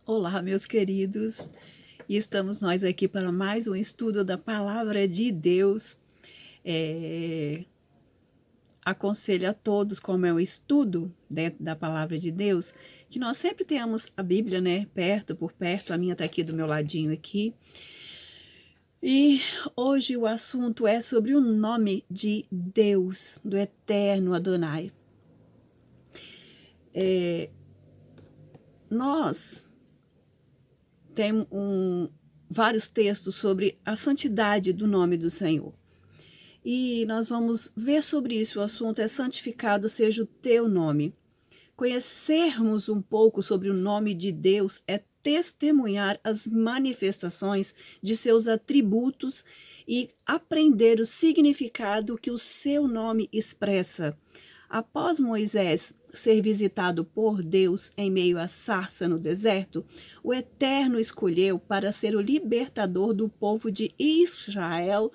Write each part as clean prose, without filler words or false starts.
Olá, meus queridos, e estamos nós aqui para mais um estudo da Palavra de Deus. Aconselho a todos, como é um estudo dentro da Palavra de Deus, que nós sempre tenhamos a Bíblia, né, por perto, a minha está aqui do meu ladinho aqui. E hoje o assunto é sobre o nome de Deus, do Eterno Adonai. Nós temos vários textos sobre a santidade do nome do Senhor. E nós vamos ver sobre isso. O assunto é: santificado seja o teu nome. Conhecermos um pouco sobre o nome de Deus é testemunhar as manifestações de seus atributos e aprender o significado que o seu nome expressa. Após Moisés ser visitado por Deus em meio à sarça no deserto, o Eterno escolheu para ser o libertador do povo de Israel,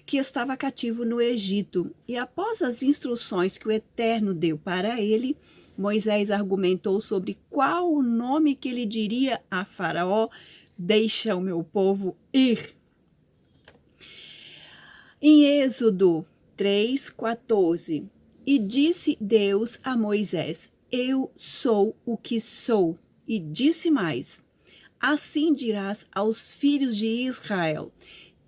que estava cativo no Egito. E após as instruções que o Eterno deu para ele, Moisés argumentou sobre qual o nome que ele diria a Faraó: deixa o meu povo ir. Em Êxodo 3:14, e disse Deus a Moisés: eu sou o que sou. E disse mais: assim dirás aos filhos de Israel: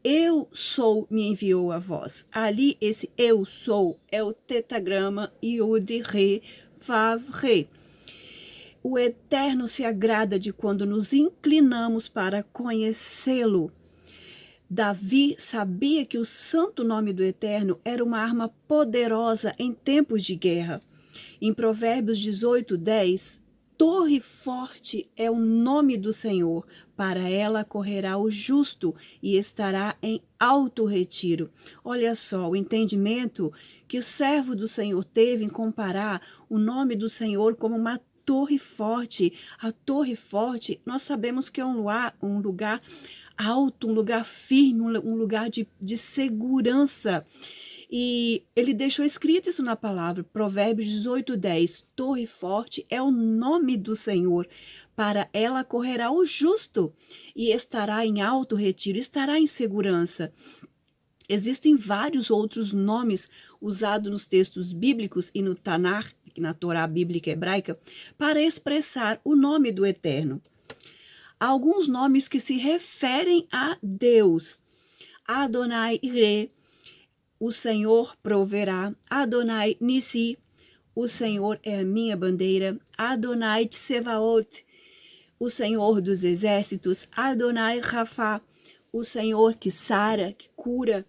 eu sou me enviou a vós. Ali esse eu sou é o tetagrama Yud, Re, Vav, Re. O Eterno se agrada de quando nos inclinamos para conhecê-lo. Davi sabia que o santo nome do Eterno era uma arma poderosa em tempos de guerra. Em Provérbios 18:10, torre forte é o nome do Senhor, para ela correrá o justo e estará em alto retiro. Olha só o entendimento que o servo do Senhor teve em comparar o nome do Senhor como uma torre forte. A torre forte, nós sabemos que é um lugar alto, um lugar firme, um lugar de segurança. E ele deixou escrito isso na palavra, Provérbios 18:10, torre forte é o nome do Senhor, para ela correrá o justo e estará em alto retiro, estará em segurança. Existem vários outros nomes usados nos textos bíblicos e no Tanar, na Torá bíblica hebraica, para expressar o nome do Eterno. Há alguns nomes que se referem a Deus: Adonai Ire, o Senhor proverá; Adonai Nissi, o Senhor é a minha bandeira; Adonai Tsevaot, o Senhor dos exércitos; Adonai Rafa, o Senhor que sara, que cura;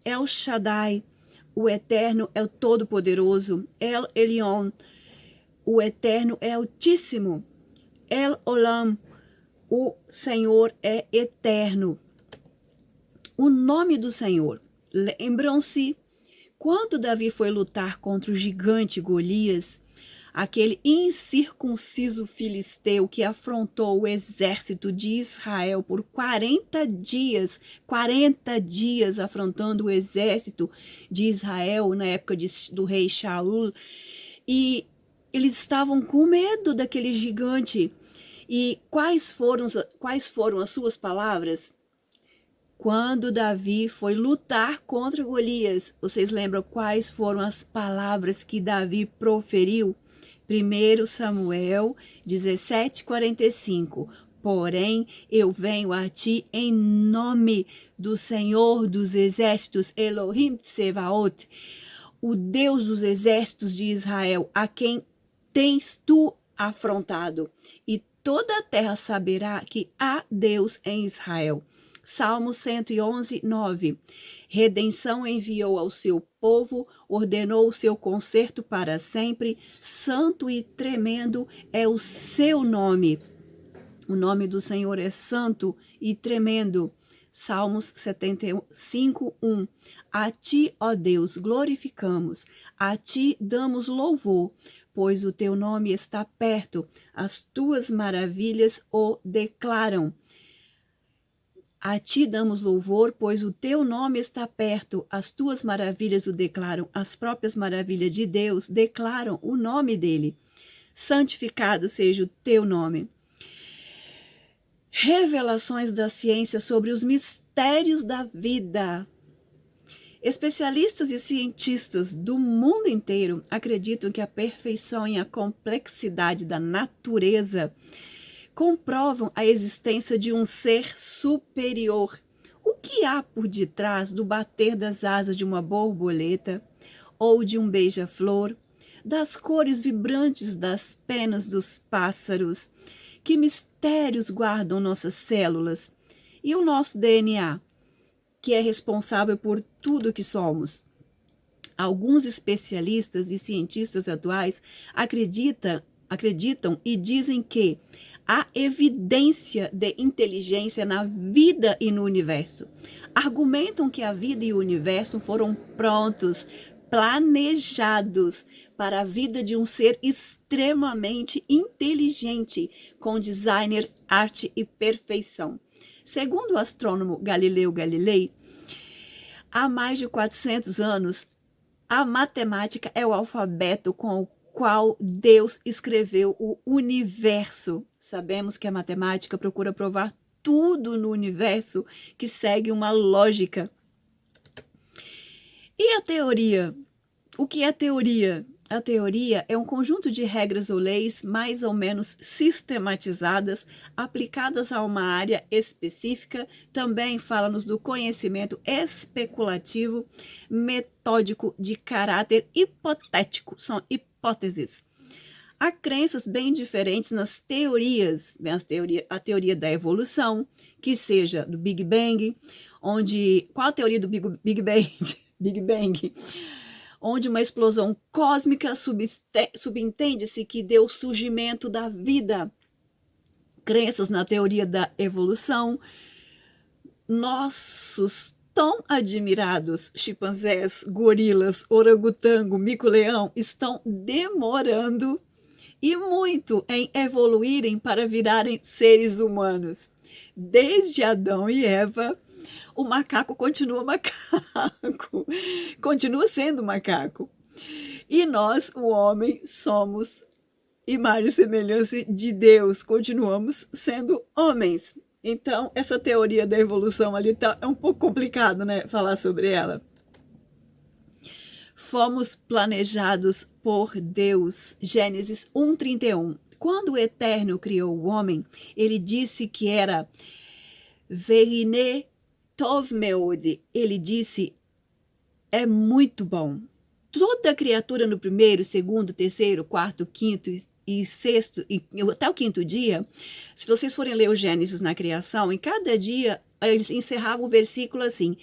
El Shaddai, o Eterno é o Todo-Poderoso; El Elyon, o Eterno é Altíssimo; El Olam, o Senhor é eterno. O nome do Senhor. Lembram-se quando Davi foi lutar contra o gigante Golias, aquele incircunciso filisteu que afrontou o exército de Israel por 40 dias afrontando o exército de Israel na época do rei Shaul, e eles estavam com medo daquele gigante. E quais foram as suas palavras? Quando Davi foi lutar contra Golias, vocês lembram quais foram as palavras que Davi proferiu? 1 Samuel 17:45. Porém, eu venho a ti em nome do Senhor dos exércitos, Elohim Tsevaot, o Deus dos exércitos de Israel, a quem tens tu afrontado, e toda a terra saberá que há Deus em Israel. Salmo 111:9. Redenção enviou ao seu povo, ordenou o seu conserto para sempre, santo e tremendo é o seu nome. O nome do Senhor é santo e tremendo. Salmos 75:1. A ti, ó Deus, glorificamos, a ti damos louvor, pois o teu nome está perto, as tuas maravilhas o declaram. A ti damos louvor, pois o teu nome está perto, as tuas maravilhas o declaram. As próprias maravilhas de Deus declaram o nome dele. Santificado seja o teu nome. Revelações da ciência sobre os mistérios da vida. Especialistas e cientistas do mundo inteiro acreditam que a perfeição e a complexidade da natureza comprovam a existência de um ser superior. O que há por detrás do bater das asas de uma borboleta ou de um beija-flor, das cores vibrantes das penas dos pássaros? Que mistérios guardam nossas células e o nosso DNA, que é responsável por tudo que somos? Alguns especialistas e cientistas atuais acreditam e dizem que há evidência de inteligência na vida e no universo. Argumentam que a vida e o universo foram prontos, planejados para a vida de um ser extremamente inteligente, com designer, arte e perfeição. Segundo o astrônomo Galileu Galilei, há mais de 400 anos, a matemática é o alfabeto com o qual Deus escreveu o universo. Sabemos que a matemática procura provar tudo no universo que segue uma lógica. E a teoria? O que é teoria? A teoria é um conjunto de regras ou leis mais ou menos sistematizadas, aplicadas a uma área específica. Também fala-nos do conhecimento especulativo, metódico, de caráter hipotético. São hipóteses. Há crenças bem diferentes nas teorias. A teoria da evolução, que seja do Big Bang, qual a teoria do Big Bang? Big Bang, onde uma explosão cósmica subentende-se que deu surgimento da vida. Crenças na teoria da evolução. Nossos tão admirados chimpanzés, gorilas, orangotango, mico-leão estão demorando e muito em evoluírem para virarem seres humanos. Desde Adão e Eva, o macaco continua macaco, continua sendo macaco. E nós, o homem, somos imagem e semelhança de Deus, continuamos sendo homens. Então, essa teoria da evolução ali é um pouco complicado, né, falar sobre ela. Fomos planejados por Deus. Gênesis 1:31. Quando o Eterno criou o homem, ele disse que era Verine Tov Meod. Ele disse, é muito bom. Toda criatura no primeiro, segundo, terceiro, quarto, quinto e sexto, e até o quinto dia, se vocês forem ler o Gênesis na criação, em cada dia eles encerravam o versículo assim,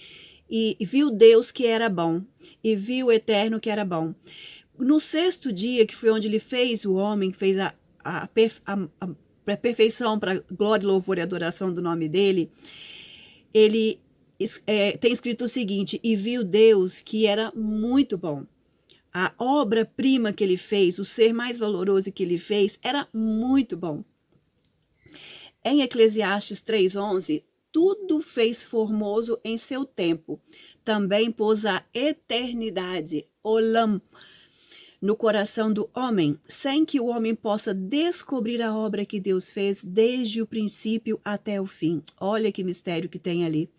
e viu Deus que era bom, e viu o Eterno que era bom. No sexto dia, que foi onde ele fez o homem, fez a perfeição para glória, louvor e adoração do nome dele, ele tem escrito o seguinte, e viu Deus que era muito bom. A obra-prima que ele fez, o ser mais valoroso que ele fez, era muito bom. Em Eclesiastes 3:11, tudo fez formoso em seu tempo. Também pôs a eternidade, Olam, no coração do homem, sem que o homem possa descobrir a obra que Deus fez desde o princípio até o fim. Olha que mistério que tem ali.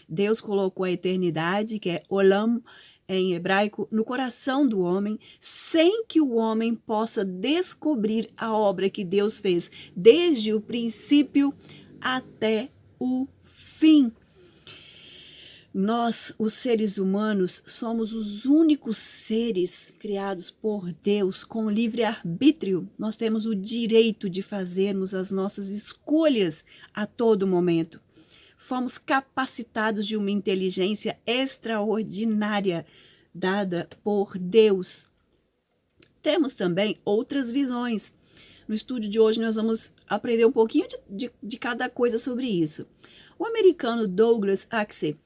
Deus colocou a eternidade, que é Olam, em hebraico, no coração do homem, sem que o homem possa descobrir a obra que Deus fez, desde o princípio até o fim. Nós, os seres humanos, somos os únicos seres criados por Deus com livre-arbítrio. Nós temos o direito de fazermos as nossas escolhas a todo momento. Fomos capacitados de uma inteligência extraordinária dada por Deus. Temos também outras visões. No estudo de hoje nós vamos aprender um pouquinho de cada coisa sobre isso. O americano Douglas Huxley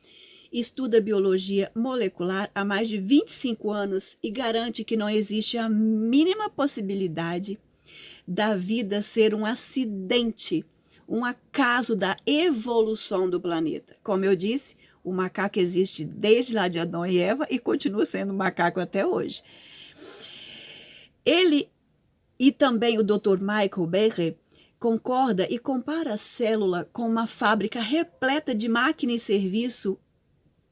estuda biologia molecular há mais de 25 anos e garante que não existe a mínima possibilidade da vida ser um acidente, um acaso da evolução do planeta. Como eu disse, o macaco existe desde lá de Adão e Eva e continua sendo macaco até hoje. Ele e também o Dr. Michael Behe concorda e compara a célula com uma fábrica repleta de máquina e serviço.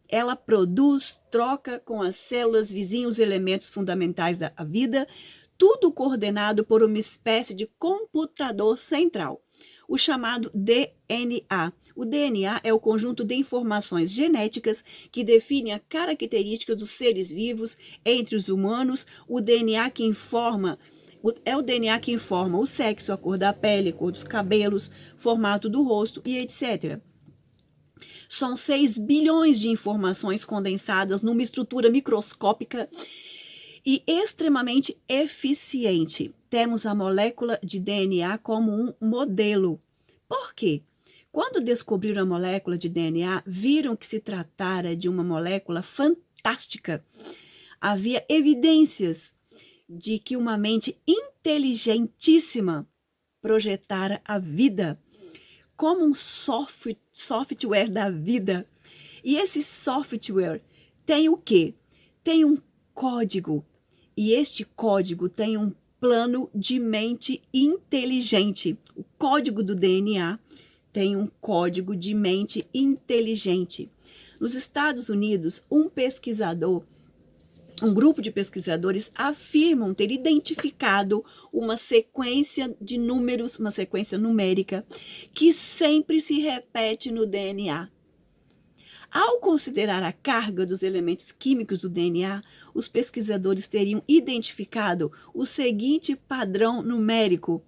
Ela produz, troca com as células vizinhos elementos fundamentais da vida, tudo coordenado por uma espécie de computador central, o chamado DNA. O DNA é o conjunto de informações genéticas que define a característica dos seres vivos entre os humanos. O DNA que informa é o DNA que informa o sexo, a cor da pele, a cor dos cabelos, formato do rosto e etc. São 6 bilhões de informações condensadas numa estrutura microscópica e extremamente eficiente. Temos a molécula de DNA como um modelo. Por quê? Quando descobriram a molécula de DNA, viram que se tratara de uma molécula fantástica. Havia evidências de que uma mente inteligentíssima projetara a vida como um software da vida. E esse software tem o quê? Tem um código. E este código tem um plano de mente inteligente. O código do DNA tem um código de mente inteligente. Nos Estados Unidos, um grupo de pesquisadores afirmam ter identificado uma sequência de números, uma sequência numérica, que sempre se repete no DNA. Ao considerar a carga dos elementos químicos do DNA, os pesquisadores teriam identificado o seguinte padrão numérico.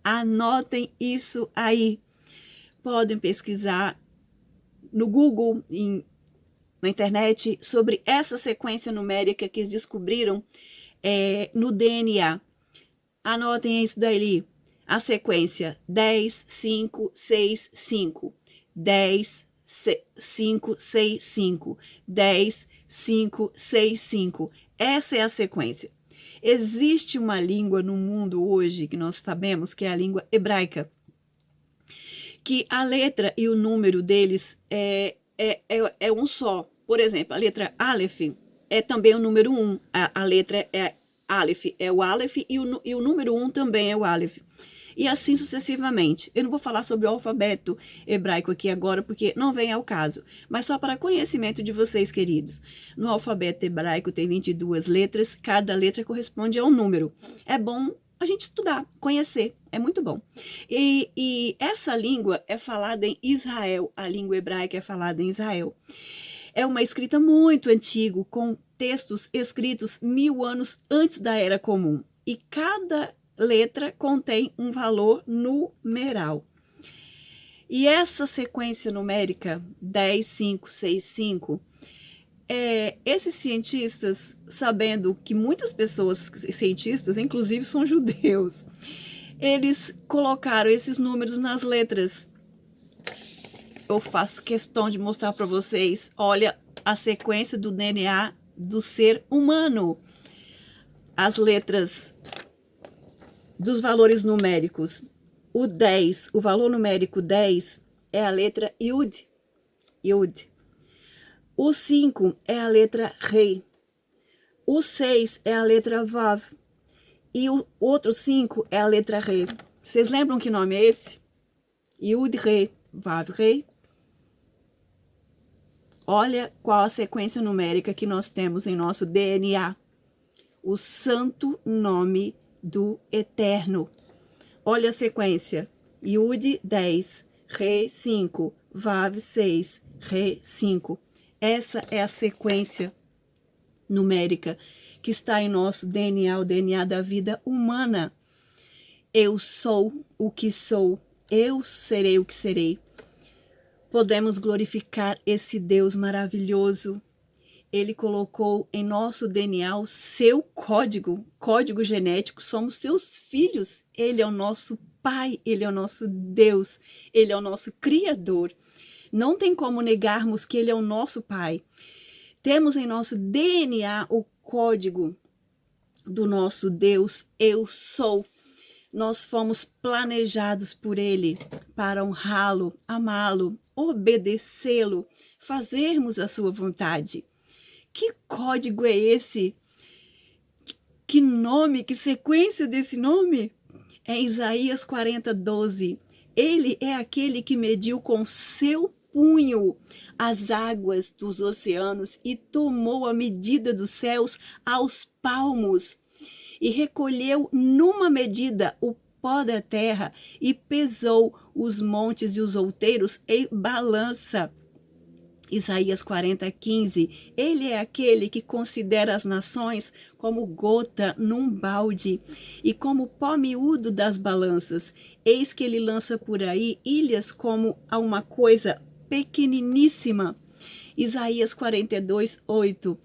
Anotem isso aí. Podem pesquisar no Google, na internet, sobre essa sequência numérica que eles descobriram no DNA. Anotem isso daí. A sequência 10, 5, 6, 5. 10, 5, 6, 5. 10, 5, 6, 5. Essa é a sequência. Existe uma língua no mundo hoje que nós sabemos que é a língua hebraica, que a letra e o número deles é um só. Por exemplo, a letra Aleph é também o número 1. A letra é Aleph, é o Aleph, e o número 1 também é o Aleph. E assim sucessivamente. Eu não vou falar sobre o alfabeto hebraico aqui agora, porque não vem ao caso. Mas só para conhecimento de vocês, queridos. No alfabeto hebraico tem 22 letras, cada letra corresponde a um número. É bom a gente estudar, conhecer, é muito bom. E essa língua é falada em Israel, a língua hebraica é falada em Israel. É uma escrita muito antiga, com textos escritos 1000 anos antes da Era Comum. E cada letra contém um valor numeral. E essa sequência numérica, 10, 5, 6, 5, esses cientistas, sabendo que muitas pessoas, cientistas, inclusive são judeus, eles colocaram esses números nas letras. Eu faço questão de mostrar para vocês, olha a sequência do DNA do ser humano. As letras dos valores numéricos. O 10, o valor numérico 10 é a letra Yud. Yud. O 5 é a letra Rei. O 6 é a letra Vav. E o outro 5 é a letra Rei. Vocês lembram que nome é esse? Yud, Rei, Vav, Rei. Olha qual a sequência numérica que nós temos em nosso DNA. O santo nome do Eterno. Olha a sequência. Yud 10, Rei 5, Vav 6, Rei 5. Essa é a sequência numérica que está em nosso DNA, o DNA da vida humana. Eu sou o que sou, eu serei o que serei. Podemos glorificar esse Deus maravilhoso. Ele colocou em nosso DNA o seu código genético, somos seus filhos. Ele é o nosso Pai, Ele é o nosso Deus, Ele é o nosso Criador. Não tem como negarmos que Ele é o nosso Pai. Temos em nosso DNA o código do nosso Deus, eu sou. Nós fomos planejados por Ele para honrá-lo, amá-lo, obedecê-lo, fazermos a sua vontade. Que código é esse? Que nome, que sequência desse nome? Em Isaías 40:12, ele é aquele que mediu com seu punho as águas dos oceanos e tomou a medida dos céus aos palmos e recolheu numa medida o pó da terra e pesou os montes e os outeiros em balança. Isaías 40:15, ele é aquele que considera as nações como gota num balde e como pó miúdo das balanças. Eis que ele lança por aí ilhas como a uma coisa pequeniníssima. Isaías 42:8,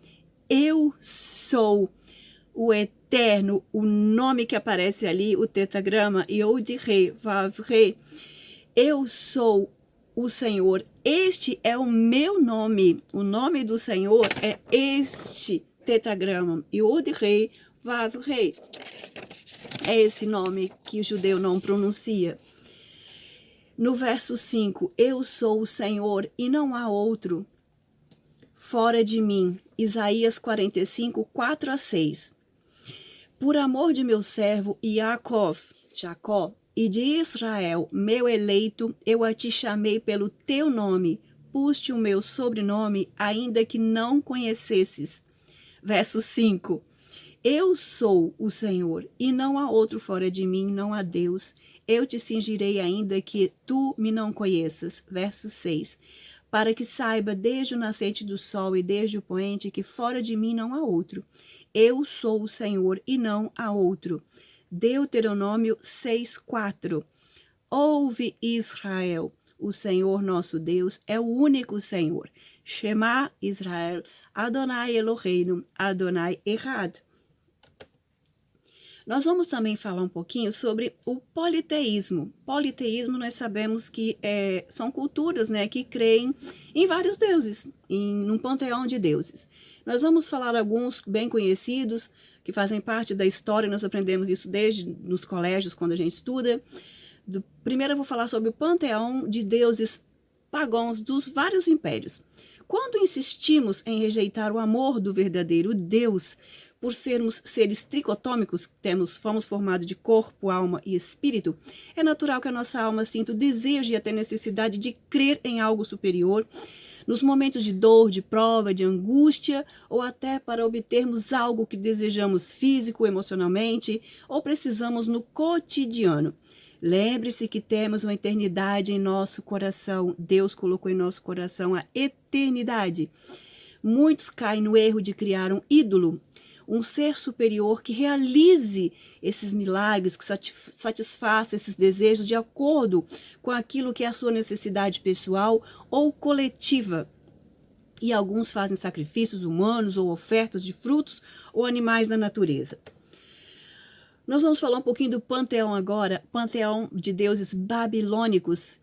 eu sou o eterno, o nome que aparece ali, o tetragrama, Yod-He, Vav-He, eu sou o Senhor, este é o meu nome, o nome do Senhor é este tetragrama, Yod-He, Vav-He, é esse nome que o judeu não pronuncia. No verso 5, eu sou o Senhor e não há outro fora de mim, Isaías 45, 4-6. Por amor de meu servo Jacó, e de Israel, meu eleito, eu a te chamei pelo teu nome, pus-te o meu sobrenome, ainda que não conhecesses. Verso 5. Eu sou o Senhor, e não há outro fora de mim, não há Deus. Eu te cingirei ainda que tu me não conheças. Verso 6. Para que saiba desde o nascente do sol e desde o poente que fora de mim não há outro. Eu sou o Senhor e não há outro. Deuteronômio 6:4. Ouve, Israel, o Senhor nosso Deus é o único Senhor. Shema Israel, Adonai Eloheinu, Adonai Echad. Nós vamos também falar um pouquinho sobre o politeísmo. Politeísmo, nós sabemos que são culturas, né, que creem em vários deuses, num panteão de deuses. Nós vamos falar alguns bem conhecidos, que fazem parte da história, nós aprendemos isso desde nos colégios, quando a gente estuda. Primeiro eu vou falar sobre o panteão de deuses pagãos dos vários impérios. Quando insistimos em rejeitar o amor do verdadeiro Deus, por sermos seres tricotômicos, fomos formados de corpo, alma e espírito, é natural que a nossa alma sinta o desejo e até necessidade de crer em algo superior, nos momentos de dor, de prova, de angústia, ou até para obtermos algo que desejamos físico, emocionalmente, ou precisamos no cotidiano. Lembre-se que temos uma eternidade em nosso coração. Deus colocou em nosso coração a eternidade. Muitos caem no erro de criar um ídolo, um ser superior que realize esses milagres, que satisfaça esses desejos de acordo com aquilo que é a sua necessidade pessoal ou coletiva. E alguns fazem sacrifícios humanos ou ofertas de frutos ou animais da natureza. Nós vamos falar um pouquinho do panteão agora, panteão de deuses babilônicos.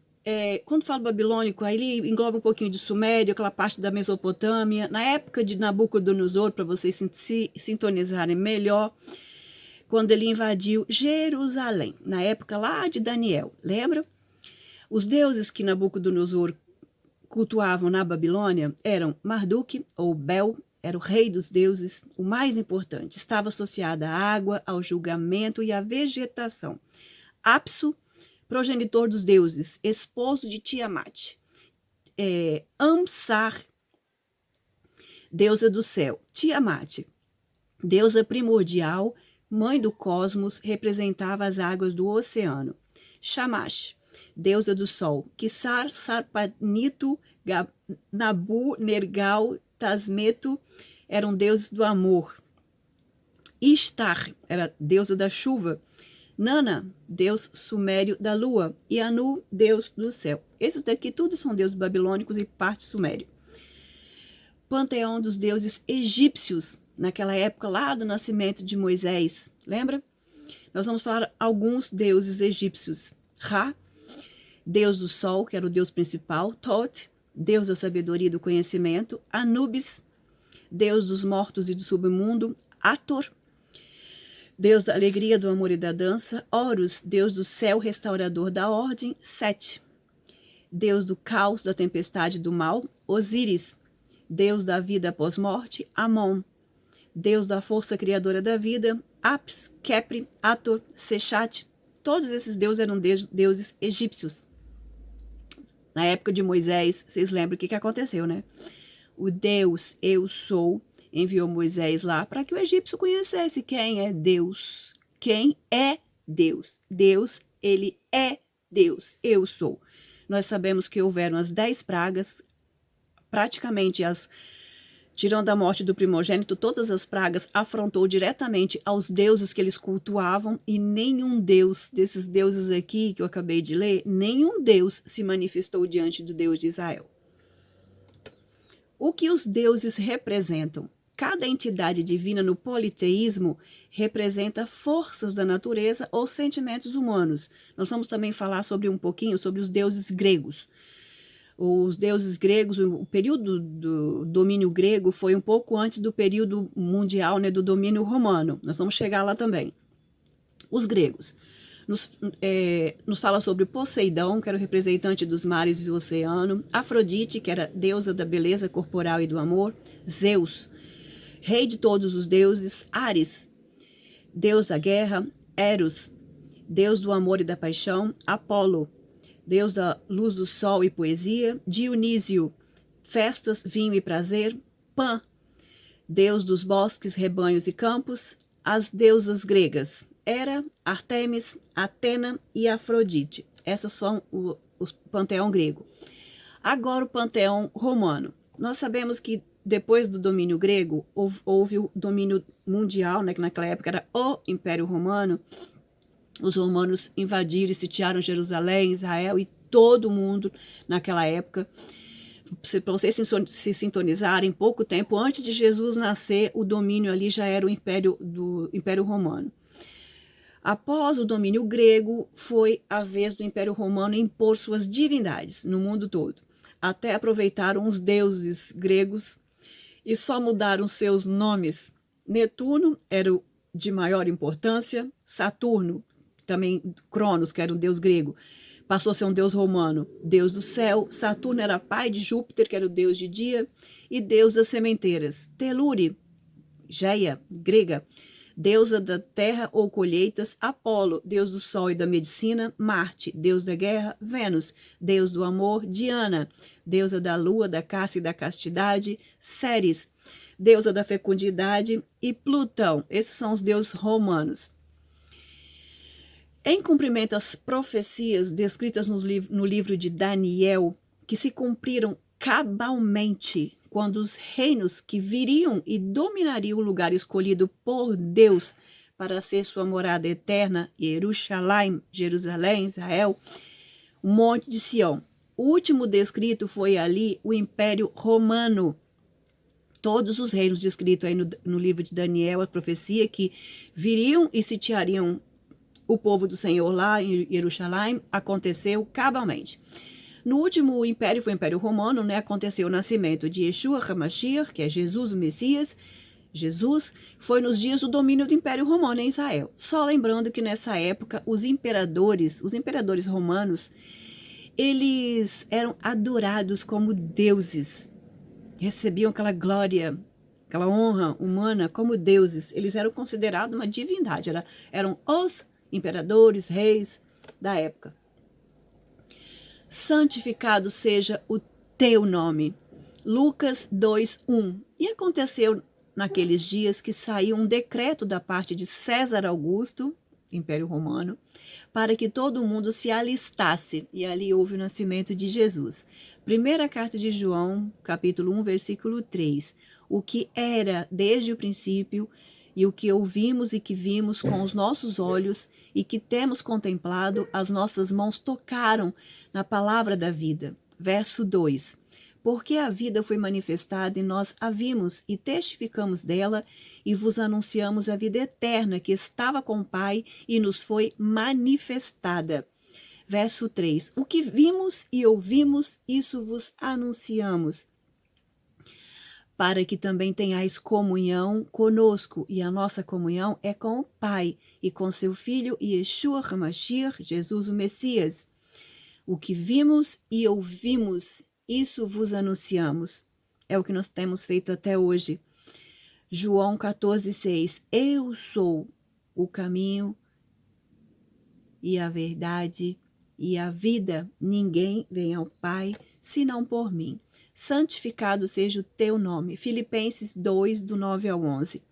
Quando falo babilônico, aí ele engloba um pouquinho de Sumério, aquela parte da Mesopotâmia. Na época de Nabucodonosor, para vocês se sintonizarem melhor, quando ele invadiu Jerusalém, na época lá de Daniel, lembra? Os deuses que Nabucodonosor cultuavam na Babilônia eram Marduk, ou Bel, era o rei dos deuses, o mais importante. Estava associada à água, ao julgamento e à vegetação. Apsu, progenitor dos deuses, esposo de Tiamat. Amsar, deusa do céu. Tiamat, deusa primordial, mãe do cosmos, representava as águas do oceano. Shamash, deusa do sol. Kissar, Sarpanito, Nabu, Nergal, Tasmeto, eram deuses do amor. Ishtar, era deusa da chuva. Nana, deus sumério da lua, e Anu, deus do céu. Esses daqui tudo são deuses babilônicos e parte sumério. Panteão dos deuses egípcios, naquela época lá do nascimento de Moisés, lembra? Nós vamos falar alguns deuses egípcios. Ra, deus do sol, que era o deus principal. Tot, deus da sabedoria e do conhecimento. Anubis, deus dos mortos e do submundo. Ator, deus da alegria, do amor e da dança. Horus, deus do céu, restaurador da ordem. Set, deus do caos, da tempestade e do mal. Osíris, deus da vida após morte. Amon, deus da força criadora da vida. Apis, Kepri, Ator, Sechat, todos esses deuses eram deuses egípcios. Na época de Moisés, vocês lembram o que aconteceu, né? O Deus, eu sou, enviou Moisés lá para que o egípcio conhecesse quem é Deus. Quem é Deus? Deus, ele é Deus, eu sou. Nós sabemos que houveram as 10 pragas, praticamente tirando a morte do primogênito, todas as pragas afrontou diretamente aos deuses que eles cultuavam, e nenhum deus desses deuses aqui que eu acabei de ler, nenhum deus se manifestou diante do Deus de Israel. O que os deuses representam? Cada entidade divina no politeísmo representa forças da natureza ou sentimentos humanos. Nós vamos também falar um pouquinho sobre os deuses gregos. Os deuses gregos, o período do domínio grego foi um pouco antes do período mundial, né, do domínio romano. Nós vamos chegar lá também. Os gregos nos fala sobre Poseidon, que era o representante dos mares e do oceano, Afrodite, que era deusa da beleza corporal e do amor, Zeus, rei de todos os deuses, Ares, deus da guerra, Eros, deus do amor e da paixão, Apolo, deus da luz do sol e poesia, Dionísio, festas, vinho e prazer, Pan, deus dos bosques, rebanhos e campos, as deusas gregas, Hera, Artemis, Atena e Afrodite. Essas são o panteão grego. Agora o panteão romano. Nós sabemos que depois do domínio grego, houve o domínio mundial, né, que naquela época era o Império Romano. Os romanos invadiram e sitiaram Jerusalém, Israel e todo mundo naquela época. Para vocês se sintonizarem, pouco tempo antes de Jesus nascer, o domínio ali já era o Império Romano. Após o domínio grego, foi a vez do Império Romano impor suas divindades no mundo todo. Até aproveitaram os deuses gregos e só mudaram seus nomes. Netuno era o de maior importância, Saturno, também Cronos, que era um deus grego, passou a ser um deus romano, deus do céu. Saturno era pai de Júpiter, que era o deus de dia, e deus das sementeiras. Telúri, Geia, grega, deusa da terra ou colheitas. Apolo, deus do sol e da medicina. Marte, deus da guerra. Vênus, deus do amor. Diana, deusa da lua, da caça e da castidade. Ceres, deusa da fecundidade. E Plutão, esses são os deuses romanos. Em cumprimento às profecias descritas no livro de Daniel, que se cumpriram cabalmente quando os reinos que viriam e dominariam o lugar escolhido por Deus para ser sua morada eterna, Jerusalém, Israel, o Monte de Sião. O último descrito foi ali o Império Romano. Todos os reinos descritos aí no livro de Daniel, a profecia que viriam e sitiariam o povo do Senhor lá em Jerusalém, aconteceu cabalmente. No último império, foi o Império Romano, né? Aconteceu o nascimento de Yeshua HaMashiach, que é Jesus, o Messias. Jesus foi nos dias do domínio do Império Romano em Israel. Só lembrando que nessa época os imperadores romanos, eles eram adorados como deuses. Recebiam aquela glória, aquela honra humana como deuses. Eles eram considerados uma divindade. Eram os imperadores, reis da época. Santificado seja o teu nome. Lucas 2:1. E aconteceu naqueles dias que saiu um decreto da parte de César Augusto, Império Romano, para que todo mundo se alistasse. E ali houve o nascimento de Jesus. Primeira carta de João, capítulo 1, versículo 3. O que era desde o princípio, e o que ouvimos e que vimos com os nossos olhos e que temos contemplado, as nossas mãos tocaram na palavra da vida. Verso 2. Porque a vida foi manifestada e nós a vimos e testificamos dela e vos anunciamos a vida eterna que estava com o Pai e nos foi manifestada. Verso 3. O que vimos e ouvimos, isso vos anunciamos, para que também tenhais comunhão conosco, e a nossa comunhão é com o Pai e com seu Filho Yeshua HaMashiach, Jesus o Messias. O que vimos e ouvimos, isso vos anunciamos. É o que nós temos feito até hoje. João 14:6. Eu sou o caminho, e a verdade e a vida. Ninguém vem ao Pai senão por mim. Santificado seja o teu nome. Filipenses 2, do 9 ao 11.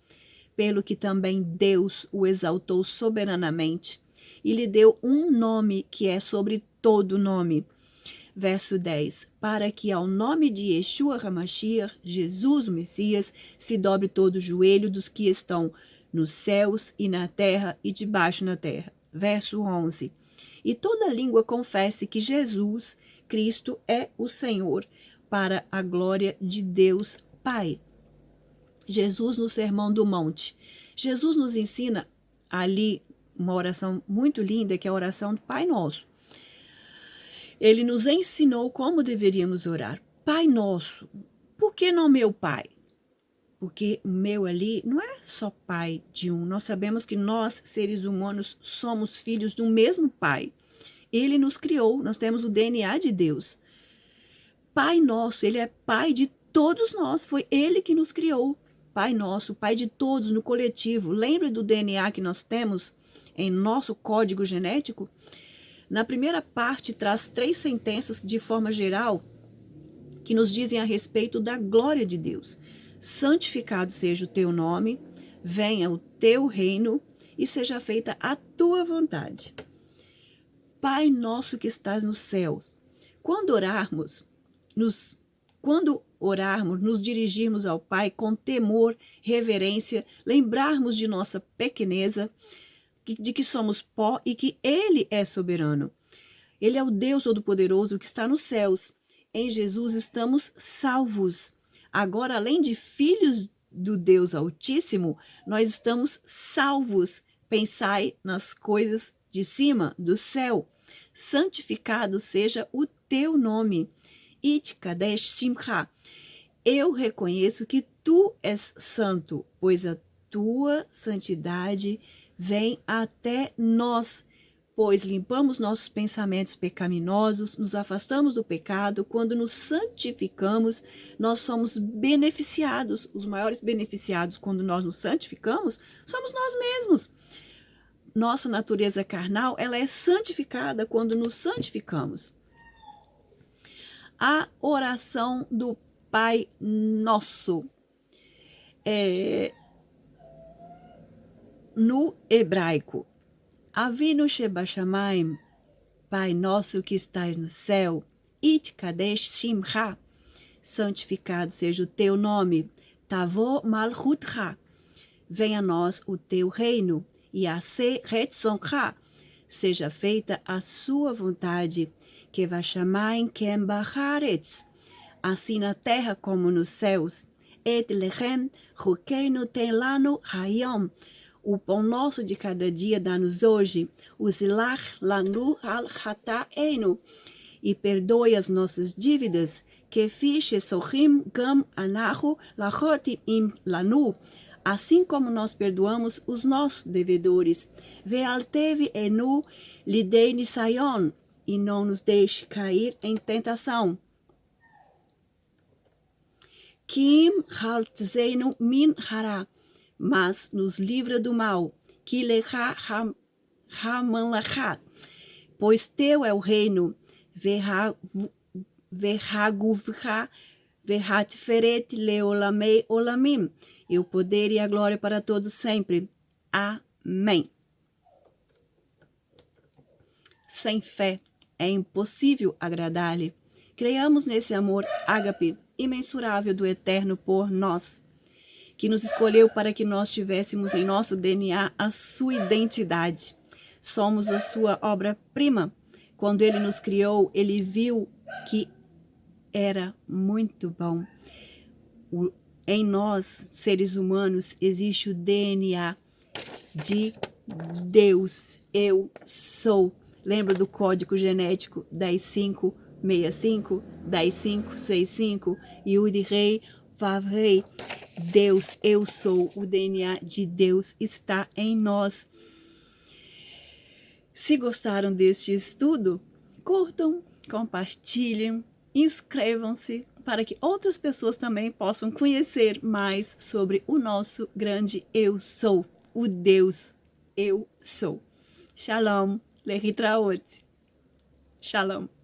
Pelo que também Deus o exaltou soberanamente e lhe deu um nome que é sobre todo nome. Verso 10. Para que ao nome de Yeshua HaMashiach, Jesus o Messias, se dobre todo o joelho dos que estão nos céus e na terra e debaixo da terra. Verso 11. E toda língua confesse que Jesus Cristo é o Senhor, para a glória de Deus Pai. Jesus no Sermão do Monte. Jesus nos ensina ali uma oração muito linda, que é a oração do Pai Nosso. Ele nos ensinou como deveríamos orar. Pai Nosso. Por que não meu Pai? Porque o meu ali não é só pai de um. Nós sabemos que nós, seres humanos, somos filhos do mesmo Pai. Ele nos criou, nós temos o DNA de Deus. Pai Nosso, Ele é Pai de todos nós, foi Ele que nos criou. Pai Nosso, Pai de todos no coletivo. Lembra do DNA que nós temos em nosso código genético? Na primeira parte, traz 3 sentenças de forma geral que nos dizem a respeito da glória de Deus. Santificado seja o teu nome, venha o teu reino e seja feita a tua vontade. Pai nosso que estás nos céus. Quando orarmos, nos dirigirmos ao Pai com temor, reverência, lembrarmos de nossa pequeneza, de que somos pó e que Ele é soberano. Ele é o Deus Todo-Poderoso que está nos céus. Em Jesus estamos salvos. Agora, além de filhos do Deus Altíssimo, nós estamos salvos. Pensai nas coisas de cima, do céu. Santificado seja o teu nome. Itkadesh Shimcha. Eu reconheço que tu és santo, pois a tua santidade vem até nós, pois limpamos nossos pensamentos pecaminosos, nos afastamos do pecado. Quando nos santificamos, nós somos beneficiados. Os maiores beneficiados quando nós nos santificamos somos nós mesmos. Nossa natureza carnal, ela é santificada quando nos santificamos. A oração do Pai Nosso. No hebraico, Avinu Shebashamayim, Pai Nosso que estás no céu, Itkadesh Shimcha, santificado seja o teu nome, Tavo Malchutcha, venha a nós o teu reino, Yaseh Retzoncha, seja feita a sua vontade, Kevashamayim Kem Bacharetz, assim na terra como nos céus, Et Lechem Chukeinu Ten Lanu Hayom, o pão nosso de cada dia dá-nos hoje, Uzilach Lanu Al Hataenu, e perdoe as nossas dívidas, Kefi Shesochim Gam Anahu Lachotim Lanu, assim como nós perdoamos os nossos devedores. Ve'altevi enu lidei nisayon, e não nos deixe cair em tentação. Kim haltzenu min hara, mas nos livra do mal, que lecha hamanlachat, pois teu é o reino, verhaguvcha verhatferet leolamei olamim, e o poder e a glória para todos sempre. Amém. Sem fé é impossível agradar-lhe. Creiamos nesse amor ágape imensurável do Eterno por nós, que nos escolheu para que nós tivéssemos em nosso DNA a sua identidade. Somos a sua obra-prima. Quando ele nos criou, ele viu que era muito bom. Em nós, seres humanos, existe o DNA de Deus. Eu sou. Lembra do código genético 10565, 10565, Yud Rei, Vav Rei. Deus, eu sou, o DNA de Deus está em nós. Se gostaram deste estudo, curtam, compartilhem, inscrevam-se para que outras pessoas também possam conhecer mais sobre o nosso grande eu sou, o Deus eu sou. Shalom, להתראות. Shalom.